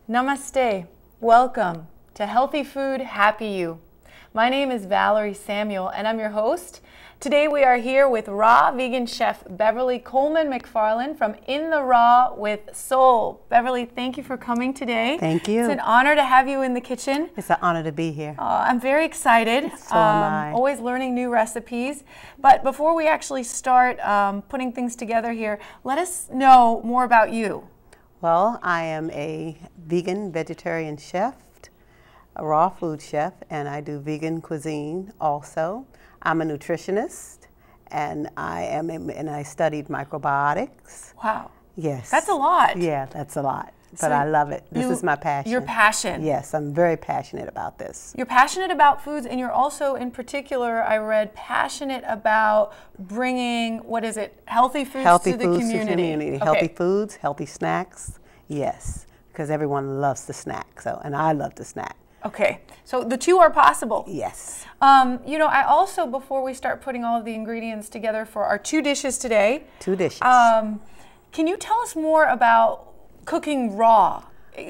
Namaste. Welcome to Healthy Food, Happy You. My name is Beverly Samuell and I'm your host. Today we are here with raw vegan chef Beverly Coleman McFarland from In the Raw with Soul. Beverly, thank you for coming today. Thank you. It's an honor to have you in the kitchen. It's an honor to be here. I'm very excited. So am I. Always learning new recipes. But before we actually start putting things together here, let us know more about you. Well, I am a vegan vegetarian chef, a raw food chef, and I do vegan cuisine also. I'm a nutritionist, and I studied microbiotics. Wow. Yes. That's a lot. Yeah, that's a lot. But So I love it. This is my passion. Your passion. Yes, I'm very passionate about this. You're passionate about foods, and you're also, in particular, I read, passionate about bringing, healthy foods to the community. Okay. Healthy foods, healthy snacks. Yes, because everyone loves to snack, and I love to snack. Okay, so the two are possible. Yes. You know, I also, before we start putting all of the ingredients together for our two dishes today. Two dishes. Can you tell us more about cooking raw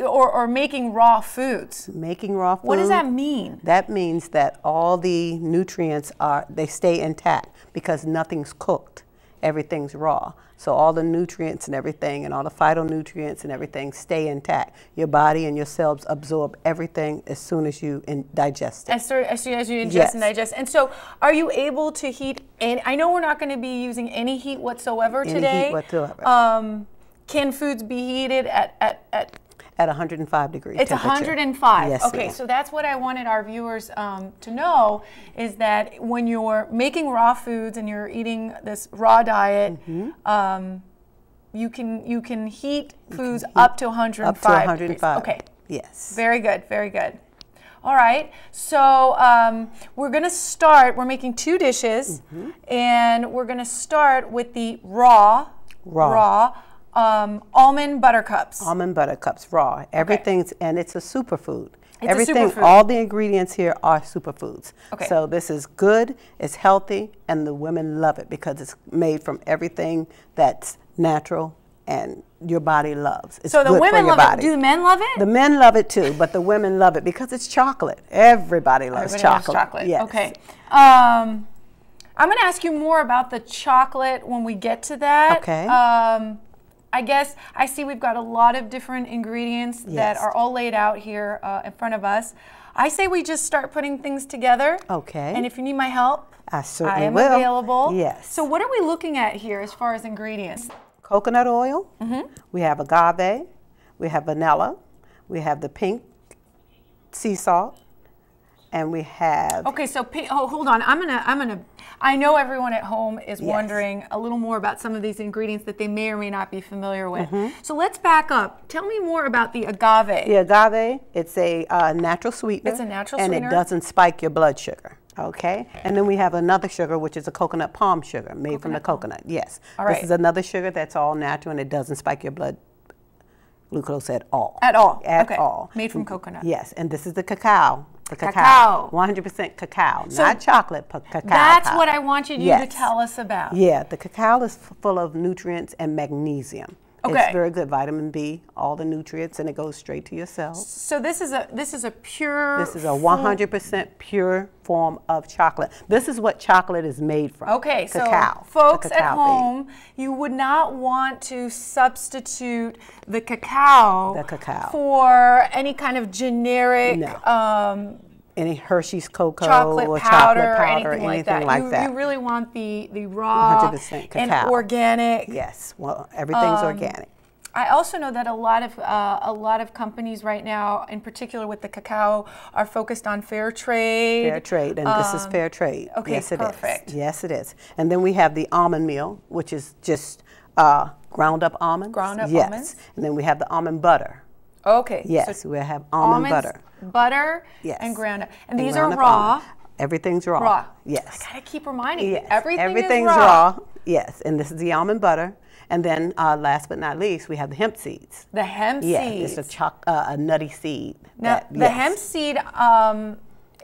or making raw foods? Making raw food. What does that mean? That means that all the nutrients they stay intact because nothing's cooked. Everything's raw. So all the nutrients and everything and all the phytonutrients and everything stay intact. Your body and your cells absorb everything as soon as you digest it. As soon as you ingest Yes. and digest. And so are you able to heat, I know we're not going to be using any heat whatsoever today. Any heat whatsoever. Can foods be heated at 105 degrees It's temperature. 105. Yes, okay, ma'am. so that's what I wanted our viewers to know, is that when you're making raw foods and you're eating this raw diet, you can heat foods up to 105 Up to 105. degrees. Okay. Yes. Very good, very good. All right, so we're going to start, we're making two dishes, and we're going to start with the raw almond butter cups. Almond butter cups, raw. Everything's, and it's a superfood. It's a superfood. All the ingredients here are superfoods. Okay. So this is good, it's healthy, and the women love it because it's made from everything that's natural and your body loves. It's So the good women for your love body. it. Do the men love it? The men love it too, but the women love it because it's chocolate. Everybody loves chocolate. Loves chocolate. Yes. Okay. I'm going to ask you more about the chocolate when we get to that. Okay. I guess I see we've got a lot of different ingredients that Yes. are all laid out here in front of us. I say we just start putting things together. Okay. And if you need my help, I certainly I am will. available. Yes. So what are we looking at here as far as ingredients? Coconut oil, we have agave, we have vanilla, we have the pink sea salt, and we have... Okay, so hold on. I know everyone at home is wondering a little more about some of these ingredients that they may or may not be familiar with. So let's back up. Tell me more about the agave. The agave, it's a natural sweetener. It's a natural and sweetener. it doesn't spike your blood sugar. Okay, and then we have another sugar, which is a coconut palm sugar, made from the coconut. Yes. All right. This is another sugar that's all natural, and it doesn't spike your blood glucose at all. At all. At okay. all. Made from coconut. Yes, and this is the cacao. The Cacao. 100% cacao, So not chocolate, but cacao. That's powder. what I wanted you to tell us about. Yeah, the cacao is full of nutrients and magnesium. Okay. It's very good, vitamin B, all the nutrients, and it goes straight to your cells. So this is a pure. This is a 100% pure form of chocolate. This is what chocolate is made from. Okay, cacao. So folks cacao at home, you would not want to substitute the cacao, for any kind of generic any Hershey's cocoa chocolate or powder, chocolate powder, anything like that. You really want the raw 100% cacao. and organic. Yes, well, everything's organic. I also know that a lot of companies right now, in particular with the cacao, are focused on fair trade. Fair trade, and this is fair trade. Okay, yes, it perfect. is. Yes, it is. And then we have the almond meal, which is just ground up almonds. Ground up yes. almonds. And then we have the almond butter. Okay. Yes, so we have almond butter. Butter Yes. and ground up. And these ground are up raw. almond. Everything's raw. Raw. Yes. I gotta keep reminding you. Yes. Everything's is raw. Yes, and this is the almond butter. And then last but not least, we have the hemp seeds. The hemp seeds. Yes, it's a nutty seed. Now, the hemp seed,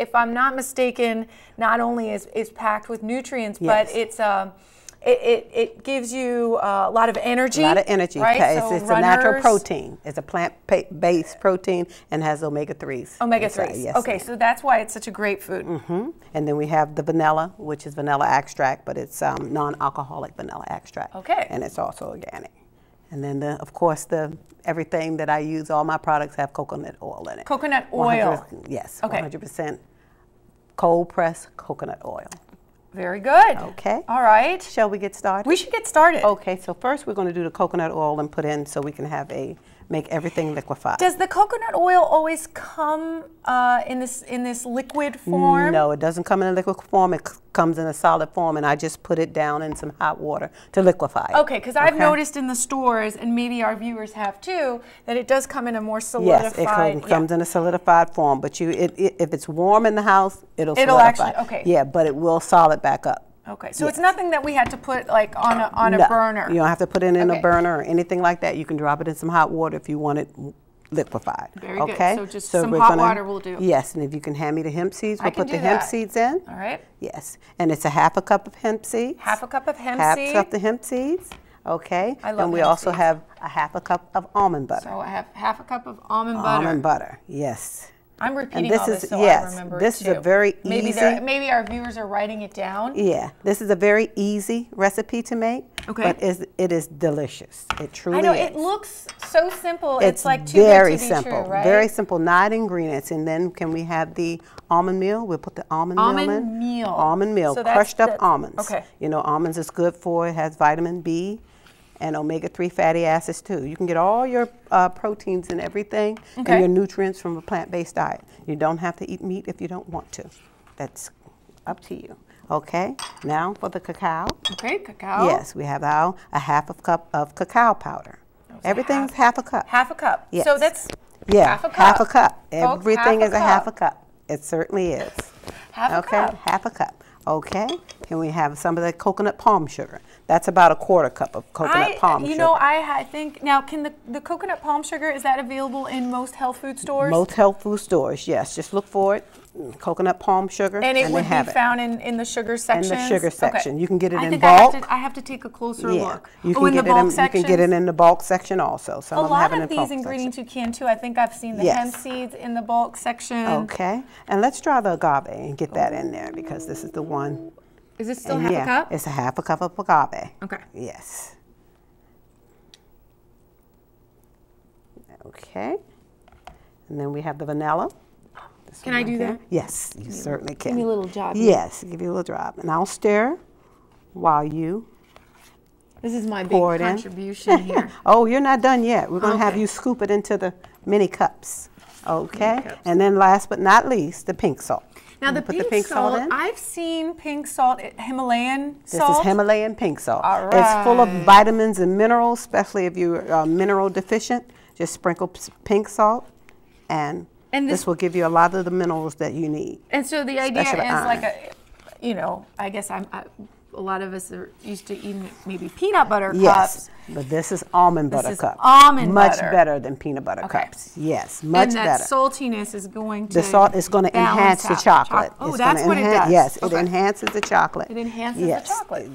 if I'm not mistaken, not only is packed with nutrients, but it's it gives you a lot of energy. A lot of energy. Right? It's a natural protein. It's a plant-based protein and has omega-3s. Omega-3s. Yes. Okay, so that's why it's such a great food. And then we have the vanilla, which is vanilla extract, but it's non-alcoholic vanilla extract. Okay. And it's also organic. And then, of course, everything that I use, all my products have coconut oil in it. Coconut oil. Yes, okay. 100% cold-pressed coconut oil. Very good. Okay. All right. Shall we get started? We should get started. Okay, so first we're going to do the coconut oil and put in so we can make everything liquefied. Does the coconut oil always come in this liquid form? No, it doesn't come in a liquid form. It comes in a solid form, and I just put it down in some hot water to liquefy it. Okay, because I've noticed in the stores, and maybe our viewers have too, that it does come in a more solidified. Yes, it comes in a solidified form, but if it's warm in the house, it'll solidify. Actually, okay. Yeah, but it will solid back up. Okay, so it's nothing that we had to put like on a burner. You don't have to put it in a burner or anything like that. You can drop it in some hot water if you want it liquefied. Very good. So just some hot water will do. Yes, and if you can hand me the hemp seeds, we'll put the hemp seeds in. All right. Yes, and it's a half a cup of hemp seeds. Half a cup of hemp seeds. Half a cup of hemp seeds. Okay. I love And we also have a half a cup of almond butter. So I have half a cup of almond butter. Almond butter, yes. I'm repeating all this so I remember this it is too. a very easy. Maybe our viewers are writing it down. Yeah, this is a very easy recipe to make. Okay. But it is delicious. It truly is. I know, it looks so simple. It's like too very good to be simple. True, right? Very simple, 9 ingredients. And then can we have the almond meal? We'll put the almond meal in. Almond meal. Almond meal, So crushed up almonds. Okay. You know, almonds is good for, it has vitamin B and omega-3 fatty acids too. You can get all your proteins and everything and your nutrients from a plant-based diet. You don't have to eat meat if you don't want to. That's up to you. Okay, now for the cacao. Okay, cacao. Yes, we have a half a cup of cacao powder. Everything's half a cup. Half a cup. Yes. So that's half a cup. Half a cup. Folks, Everything is a half a cup. It certainly is. Half a cup. Half a cup. Okay, and we have some of the coconut palm sugar. That's about a quarter cup of coconut palm sugar. You know, I think, now can the coconut palm sugar, is that available in most health food stores? Most health food stores, yes. Just look for it, coconut palm sugar. And it would be found in the sugar section? In the sugar section. You can get it in bulk. bulk. I have to take a closer look. You can get you can get it in the bulk section also. Some a of them have lot it of in these ingredients you can too. I think I've seen the hemp seeds in the bulk section. Okay, and let's try the agave and get that in there because this is the one. Is it still half a cup? It's a half a cup of agave. Okay. Yes. Okay. And then we have the vanilla. Can I do that? Yes, you certainly can. Give me a little drop. Yes, give you a little drop. And I'll stir while you This is my big pour it in. contribution here. Oh, you're not done yet. We're going to have you scoop it into the mini cups. Okay. And then last but not least, the pink salt. Now the pink salt, in. I've seen pink salt, Himalayan salt. This is Himalayan pink salt. All right. It's full of vitamins and minerals, especially if you're mineral deficient. Just sprinkle pink salt, and this will give you a lot of the minerals that you need. And so the idea is like I guess a lot of us are used to eating maybe peanut butter cups. But this is almond butter cup. Almond much butter. better than peanut butter cups. Yes, much better. And that saltiness is going to the salt is going to enhance the chocolate. Oh, that's what it does. Yes, it enhances the chocolate. It enhances the chocolate.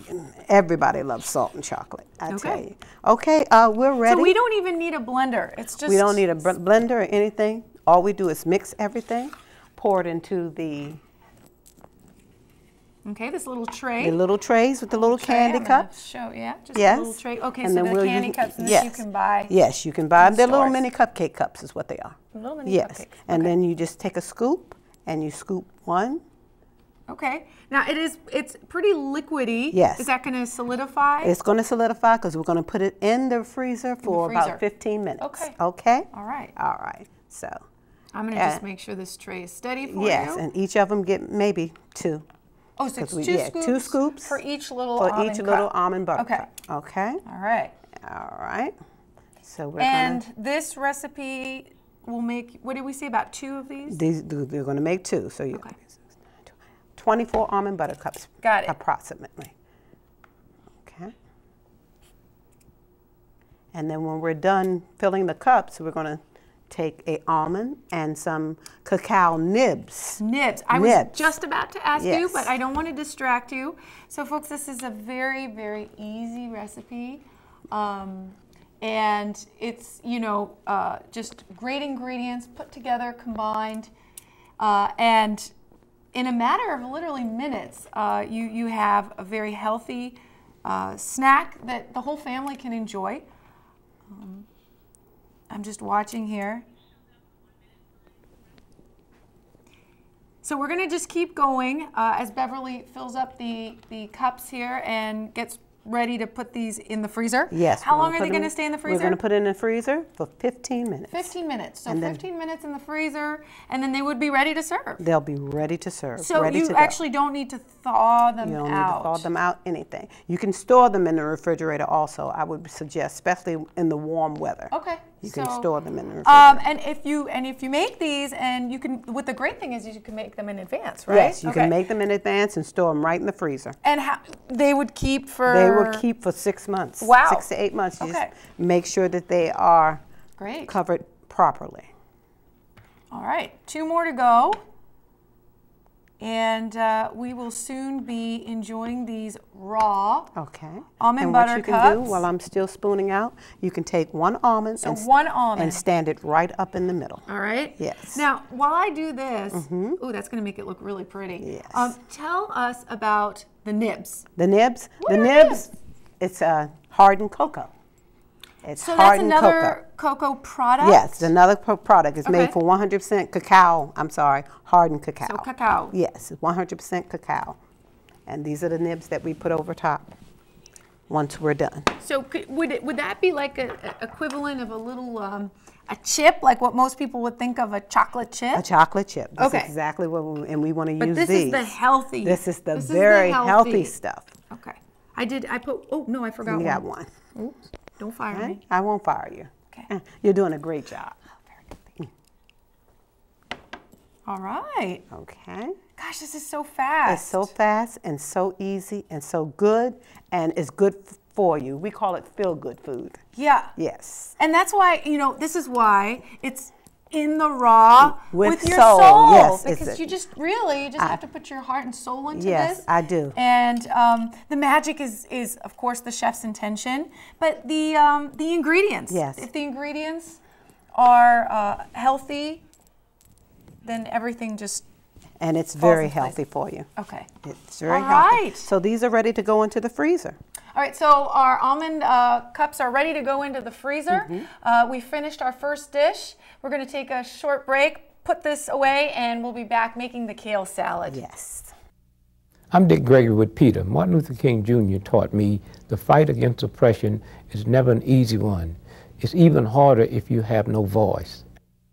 Everybody loves salt and chocolate, I tell you. Okay, we're ready. So we don't even need a blender. It's just... We don't need a blender or anything. All we do is mix everything, pour it into the... Okay, this little tray. The little trays with the little candy cups. Just a little tray. Okay, and so the candy cups and you can buy. Yes, you can buy them. They're little mini cupcake cups is what they are. Little mini cupcakes. And then you just take a scoop and you scoop one. Okay. Now it's pretty liquidy. Yes. Is that going to solidify? It's going to solidify because we're going to put it in the freezer for about 15 minutes. Okay. Okay? All right. All right. So. I'm going to just make sure this tray is steady for you. Yes, and each of them get maybe 2. Oh, so it's 2 scoops for each little almond butter cup. Okay. All right. All right. So we're this recipe will make, what did we say, about 2 of these? They're going to make 2. So you 24 almond butter cups. Got it. Approximately. Okay. And then when we're done filling the cups, we're going to take a almond and some cacao nibs. Nibs. I was just about to ask you, but I don't want to distract you. So folks, this is a very, very easy recipe. And it's, you know, just great ingredients put together, combined. And in a matter of literally minutes, you have a very healthy snack that the whole family can enjoy. I'm just watching here. So we're going to just keep going as Beverly fills up the cups here and gets ready to put these in the freezer. Yes. How long are they going to stay in the freezer? We're going to put it in the freezer for 15 minutes. 15 minutes. So 15 minutes in the freezer, and then they would be ready to serve. They'll be ready to serve. So you actually don't need to thaw them out. You don't need to thaw them out, anything. You can store them in the refrigerator also, I would suggest, especially in the warm weather. Okay. You can store them in the refrigerator. And if you make these, and you can, what the great thing is you can make them in advance, right? Yes, you can make them in advance and store them right in the freezer. And how they would keep for? They will keep for 6 months. Wow. 6 to 8 months. You just make sure that they are covered properly. All right, 2 more to go. And we will soon be enjoying these raw almond butter cups. And what you can do while I'm still spooning out, you can take one almond, and stand it right up in the middle. All right. Yes. Now, while I do this, oh, that's going to make it look really pretty. Yes. Tell us about the nibs. The nibs? The nibs, it's hardened cocoa. It's hardened cocoa. So that's another cocoa product? Yes, it's another product. It's made from 100% cacao. I'm sorry, hardened cacao. So cacao. Yes, 100% cacao. And these are the nibs that we put over top once we're done. So would that be like an equivalent of a little a chip, like what most people would think of a chocolate chip? A chocolate chip. This is exactly what we want to use these. But this is the healthy. This is the very healthy stuff. Okay. I put, oh no, I forgot one. You got one. Oops. Don't fire me. I won't fire you. Okay. You're doing a great job. Oh, very good. All right. Okay. Gosh, this is so fast. It's so fast and so easy and so good, and it's good for you. We call it feel-good food. Yeah. Yes. And that's why, you know, this is why it's in the raw with your soul. Yes, because you just have to put your heart and soul into this. Yes, I do. And the magic is of course the chef's intention, but the ingredients. Yes. If the ingredients are healthy, then everything just and it's very healthy for you. Okay. It's very healthy. So these are ready to go into the freezer. All right, so our almond cups are ready to go into the freezer. We finished our first dish. We're going to take a short break, put this away, and we'll be back making the kale salad. Yes. I'm Dick Gregory with PETA. Martin Luther King Jr. taught me the fight against oppression is never an easy one. It's even harder if you have no voice.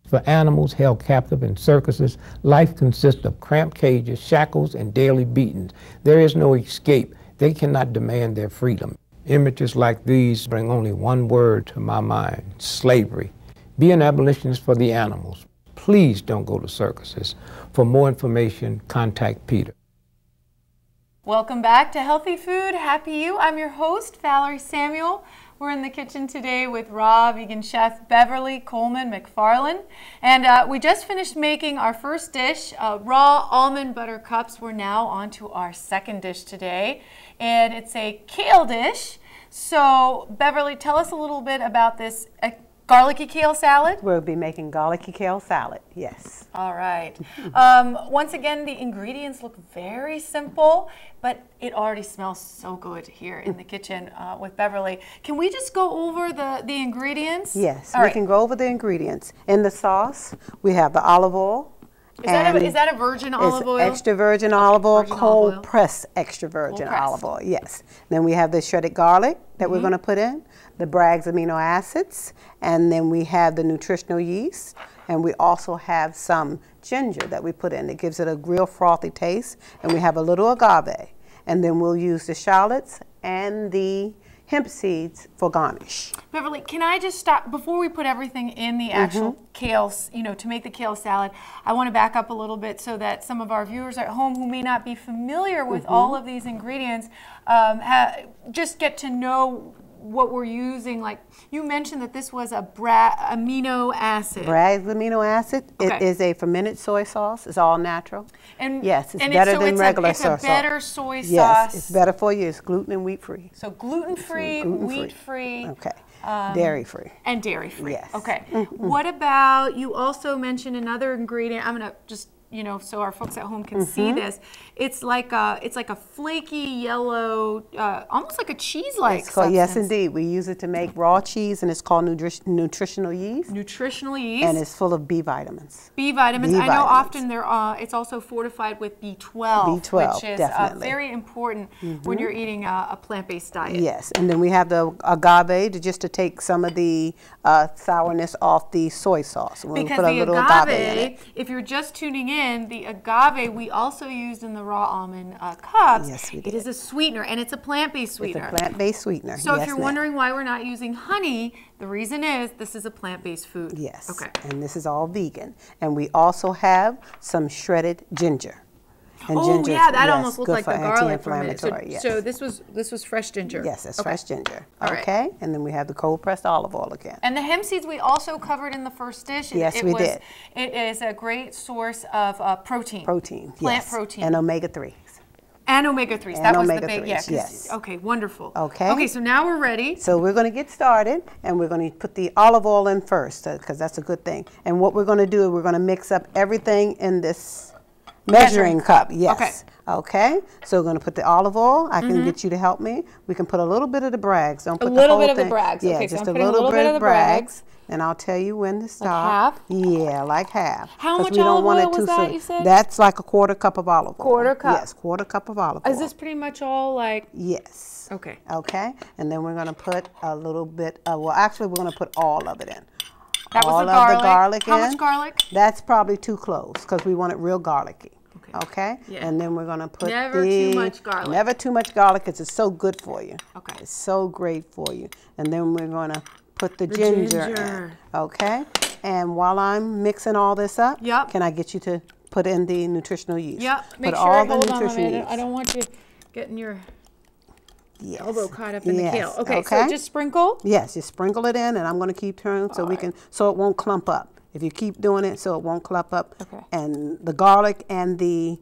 For animals held captive in circuses, life consists of cramped cages, shackles, and daily beatings. There is no escape. They cannot demand their freedom. Images like these bring only one word to my mind: slavery. Be an abolitionist for the animals. Please don't go to circuses. For more information, contact PETA. Welcome back to Healthy Food, Happy You. I'm your host, Beverly Samuell. We're in the kitchen today with raw vegan chef Beverly Coleman McFarland. And we just finished making our first dish, raw almond butter cups. We're now on to our second dish today. And it's a kale dish. So Beverly, tell us a little bit about this garlicky kale salad. We'll be making garlicky kale salad, yes. All right. Once again, the ingredients look very simple, but it already smells so good here in the kitchen with Beverly. Can we just go over the ingredients? Yes, we can go over the ingredients. In the sauce, we have the olive oil. Is that a virgin olive oil? Extra virgin olive oil, cold pressed extra virgin olive oil, yes. Then we have the shredded garlic that we're going to put in, the Bragg's amino acids, and then we have the nutritional yeast, and we also have some ginger that we put in. It gives it a real frothy taste, and we have a little agave, and then we'll use the shallots and the hemp seeds for garnish. Beverly, can I just stop before we put everything in the actual kale, to make the kale salad? I want to back up a little bit so that some of our viewers at home who may not be familiar with all of these ingredients just get to know what we're using. Like you mentioned that this was a amino acid. Bragg's amino acid. Okay. It is a fermented soy sauce. It's all natural. And yes, it's better than regular soy sauce. It's a better soy sauce. Yes, it's better for you. It's gluten and wheat free. So gluten free, wheat free. Okay. Dairy free. And dairy free. Yes. Okay. What about, you also mentioned another ingredient. I'm going to just, you know, so our folks at home can see this. It's like a flaky yellow, almost like a cheese-like substance. Yes, indeed. We use it to make raw cheese, and it's called nutritional yeast. Nutritional yeast. And it's full of B vitamins. B vitamins. I know often it's also fortified with B12, B12, which is very important when you're eating a plant-based diet. Yes, and then we have the agave just to take some of the sourness off the soy sauce. We'll because put a the little agave, in it. if you're just tuning in, the agave we also used in the raw almond cups. Yes, we did. It is a sweetener, and it's a plant-based sweetener. It's a plant-based sweetener. So yes, if you're wondering why we're not using honey, the reason is this is a plant-based food. Yes. Okay. And this is all vegan. And we also have some shredded ginger. And ginger, yeah, that almost looked like the garlic for a minute. Yes. So this was fresh ginger. Yes, it's fresh ginger. All right. Okay, and then we have the cold pressed olive oil again. And the hemp seeds we also covered in the first dish. Yes, we did. It is a great source of protein. Protein, Plant yes. protein. And omega-3s. And omega-3s. And that was omega the big, yes. Okay, wonderful. Okay. Okay, so now we're ready. So we're going to get started, and we're going to put the olive oil in first, because that's a good thing. And what we're going to do is we're going to mix up everything in this measuring cup. Yes. Okay. Okay. So we're going to put the olive oil. I can get you to help me. We can put a little bit of the Bragg's. Don't put a little the whole bit of thing. the Bragg's. Yeah, Okay, so just I'm a putting little bit of the Bragg's. And I'll tell you when to stop. Like half? Yeah, like half. How 'Cause much we don't olive want oil it too was that, soon. you said? That's like a quarter cup of olive oil. Quarter cup? Yes, quarter cup of olive oil. Is this pretty much all like? Yes. Okay. Okay. And then we're going to put a little bit, well, actually, we're going to put all of it in. That was all the garlic. of the garlic How in. much garlic? That's probably 2 cloves because we want it real garlicky. Okay? Yeah. And then we're going to put Never too much garlic. Never too much garlic because it's so good for you. Okay. It's so great for you. And then we're going to put the ginger in. Okay? And while I'm mixing all this up, can I get you to put in the nutritional yeast? Yep. Make put sure, all the hold on a nutritional minute. yeast. I don't want you getting your elbow caught up in Yes. the kale. Okay, so just sprinkle? Yes, just sprinkle it in, and I'm going to keep turning so we can, so it won't clump up. If you keep doing it, so it won't clump up. Okay. And the garlic and the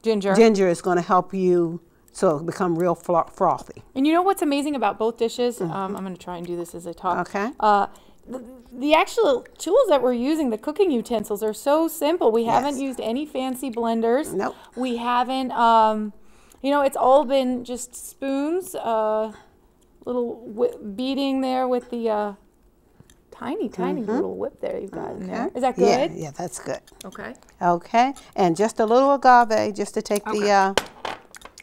ginger is going to help you so it become real frothy. And you know what's amazing about both dishes? I'm going to try and do this as I talk. Okay. The actual tools that we're using, the cooking utensils, are so simple. We haven't used any fancy blenders. Nope. We haven't, you know, it's all been just spoons, little beating there with the tiny little whip there you've got in there. Is that good? Yeah, that's good. Okay. Okay, and just a little agave just to take the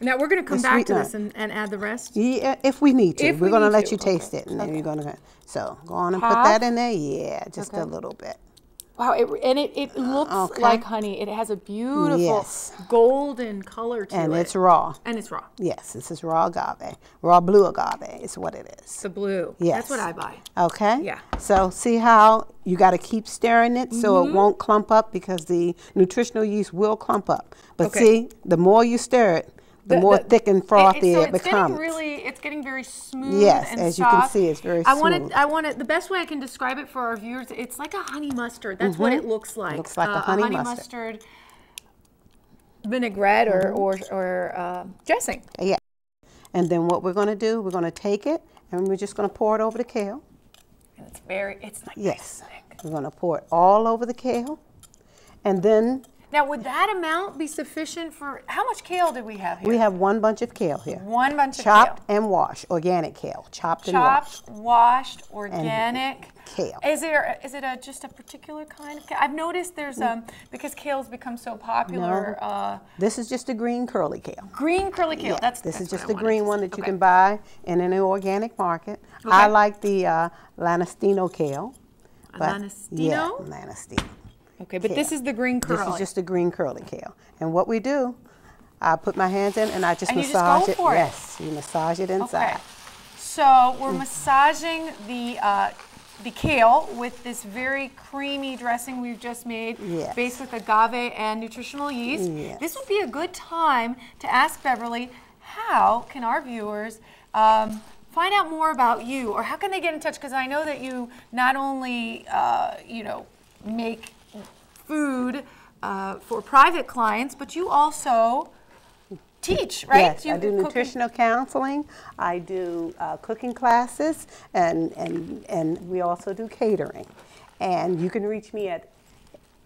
now we're going to come back to this and add the rest? Yeah, if we need to. If we're we going to need let to. you taste it, and then you're going to, so go on and put that in there. Yeah, just a little bit. Wow, it looks like honey. It has a beautiful golden color to it. And it's raw. And it's raw. Yes, this is raw agave. Raw blue agave is what it is. The blue. Yes. That's what I buy. Okay? Yeah. So see how you got to keep stirring it so it won't clump up because the nutritional yeast will clump up. But see, the more you stir it, the more thick and frothy it becomes. It's getting very smooth. Yes, and as soft. you can see, it's very smooth. I want it. The best way I can describe it for our viewers, it's like a honey mustard. That's what it looks like. It looks like a honey mustard vinaigrette or dressing. Yeah. And then what we're going to do, we're going to take it and we're just going to pour it over the kale. And it's like yes. We're going to pour it all over the kale, and then. Now, would that amount be sufficient for, how much kale did we have here? We have 1 bunch of kale here. 1 bunch of kale. Chopped kale. and washed, organic kale. Chopped and washed. Washed, organic. Kale. Is it just a particular kind of kale? I've noticed there's, because kale's become so popular. No. This is just a green curly kale. Green curly kale. Yeah, this is just a green one that you can buy in an organic market. Okay. I like the Lanastino kale. Lanastino? Yeah, Lanastino. Okay, but this is the green curly. This is just a green curly kale. And what we do, I put my hands in and I just massage it. Yes, you massage it inside. Okay. So we're massaging the kale with this very creamy dressing we've just made, based with agave and nutritional yeast. Yes. This would be a good time to ask Beverly, how can our viewers find out more about you, or how can they get in touch? Because I know that you not only, you know, make food for private clients, but you also teach, right? Yes, I do nutritional counseling. I do cooking classes, and we also do catering. And you can reach me at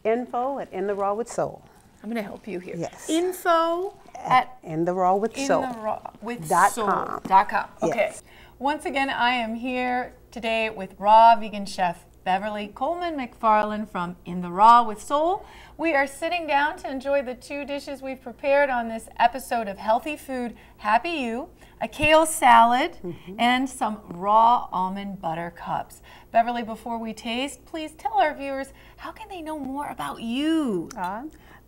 info@InTheRawWithSoul. I'm going to help you here. Yes. InTheRawWithSoul.com. Okay. Yes. Once again, I am here today with raw vegan chef Beverly Coleman McFarland from In the Raw with Soul. We are sitting down to enjoy the 2 dishes we've prepared on this episode of Healthy Food, Happy You, a kale salad, and some raw almond butter cups. Beverly, before we taste, please tell our viewers, how can they know more about you?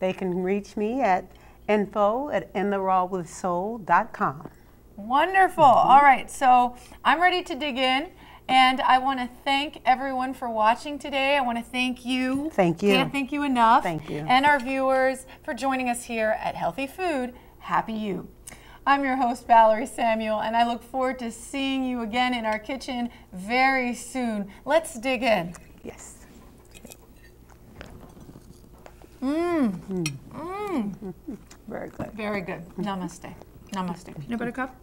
They can reach me at info@InTheRawWithSoul.com. Wonderful. All right, so I'm ready to dig in. And I want to thank everyone for watching today. I want to thank you. Thank you. Can't thank you enough. Thank you. And our viewers for joining us here at Healthy Food, Happy You. I'm your host, Beverly Samuell, and I look forward to seeing you again in our kitchen very soon. Let's dig in. Yes. Very good. Very good. Namaste. Namaste. Peanut butter cup?